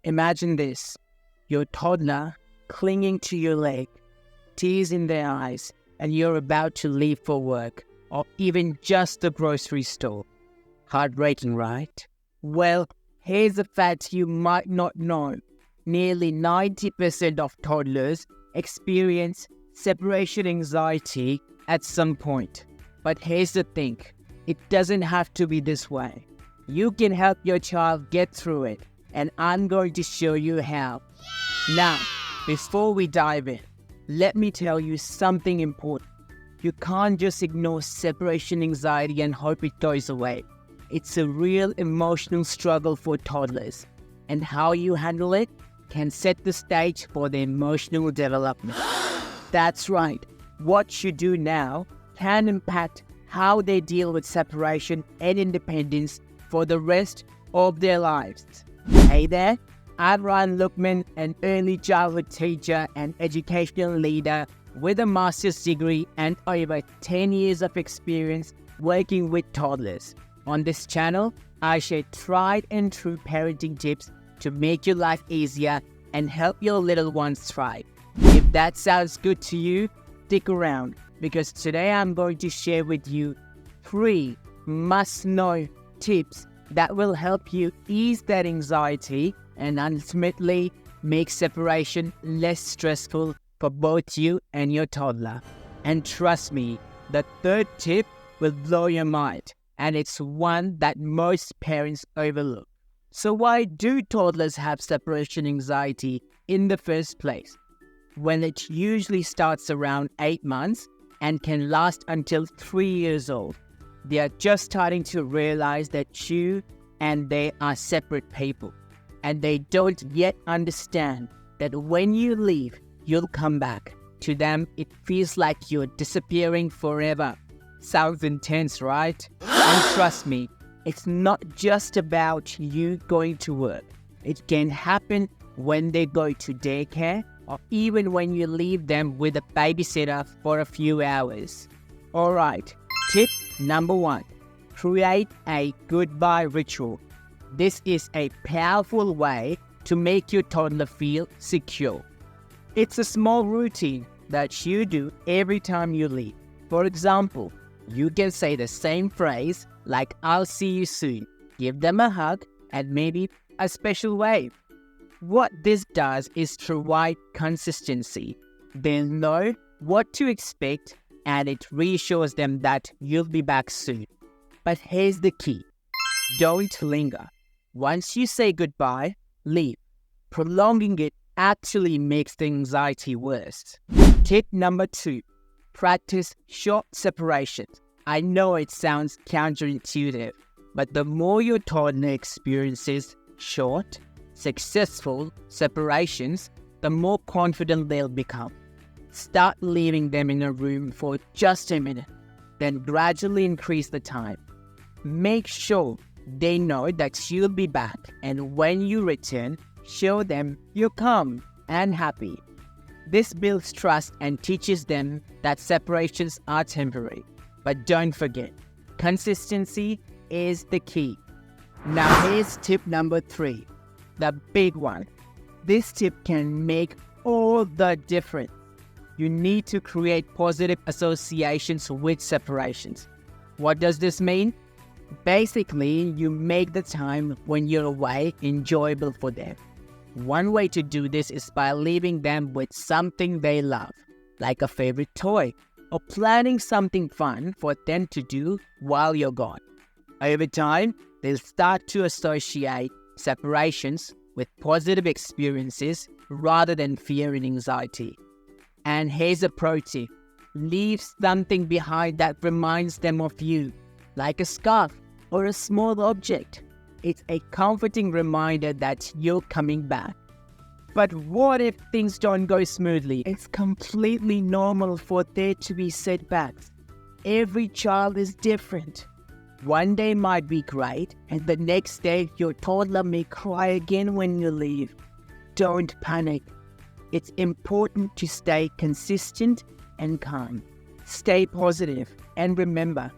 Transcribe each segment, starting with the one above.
Imagine this, your toddler clinging to your leg, tears in their eyes, and you're about to leave for work or even just the grocery store. Heartbreaking, right? Well, here's a fact you might not know. Nearly 90% of toddlers experience separation anxiety at some point. But here's the thing, it doesn't have to be this way. You can help your child get through it, and I'm going to show you how. Now, before we dive in, let me tell you something important. You can't just ignore separation anxiety and hope it goes away. It's a real emotional struggle for toddlers, and how you handle it can set the stage for their emotional development. That's right, what you do now can impact how they deal with separation and independence for the rest of their lives. Hey there, I'm Ryan Lookman, an early childhood teacher and educational leader with a master's degree and over 10 years of experience working with toddlers. On this channel, I share tried and true parenting tips to make your life easier and help your little ones thrive. If that sounds good to you, stick around, because today I'm going to share with you 3 must-know tips that will help you ease that anxiety and ultimately make separation less stressful for both you and your toddler. And trust me, the 3rd tip will blow your mind, and it's one that most parents overlook. So why do toddlers have separation anxiety in the first place? Well, it usually starts around 8 months and can last until 3 years old. They are just starting to realize that you and they are separate people, and they don't yet understand that when you leave, you'll come back. To them, it feels like you're disappearing forever. Sounds intense, right? And trust me, it's not just about you going to work. It can happen when they go to daycare or even when you leave them with a babysitter for a few hours. Alright, tip number 1. Create a goodbye ritual. This is a powerful way to make your toddler feel secure. It's a small routine that you do every time you leave. For example, you can say the same phrase like "I'll see you soon," give them a hug, and maybe a special wave. What this does is provide consistency. They'll know what to expect, and it reassures them that you'll be back soon. But here's the key. Don't linger. Once you say goodbye, leave. Prolonging it actually makes the anxiety worse. Tip number 2. Practice short separations. I know it sounds counterintuitive, but the more your toddler experiences short, successful separations, the more confident they'll become. Start leaving them in a room for just a minute, then gradually increase the time. Make sure they know that you'll be back, and when you return, show them you're calm and happy. This builds trust and teaches them that separations are temporary. But don't forget, consistency is the key. Now here's tip number 3, the big one. This tip can make all the difference. You need to create positive associations with separations. What does this mean? Basically, you make the time when you're away enjoyable for them. One way to do this is by leaving them with something they love, like a favorite toy, or planning something fun for them to do while you're gone. Over time, they'll start to associate separations with positive experiences rather than fear and anxiety. And here's a pro tip. Leave something behind that reminds them of you, like a scarf or a small object. It's a comforting reminder that you're coming back. But what if things don't go smoothly? It's completely normal for there to be setbacks. Every child is different. One day might be great, and the next day your toddler may cry again when you leave. Don't panic. It's important to stay consistent and calm. Stay positive, and remember,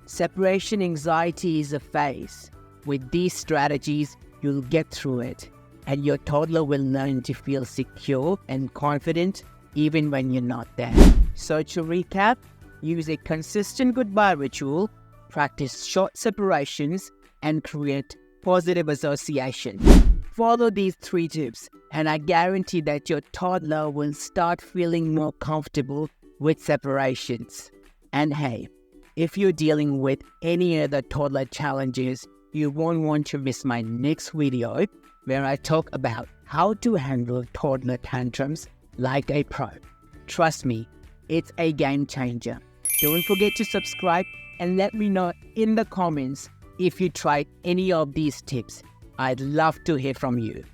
separation anxiety is a phase. With these strategies, you'll get through it. and your toddler will learn to feel secure and confident even when you're not there. So to recap, use a consistent goodbye ritual, practice short separations, and create positive association. Follow these 3 tips, and I guarantee that your toddler will start feeling more comfortable with separations. And hey, if you're dealing with any other toddler challenges, you won't want to miss my next video where I talk about how to handle toddler tantrums like a pro. Trust me, it's a game changer. Don't forget to subscribe and let me know in the comments if you tried any of these tips. I'd love to hear from you.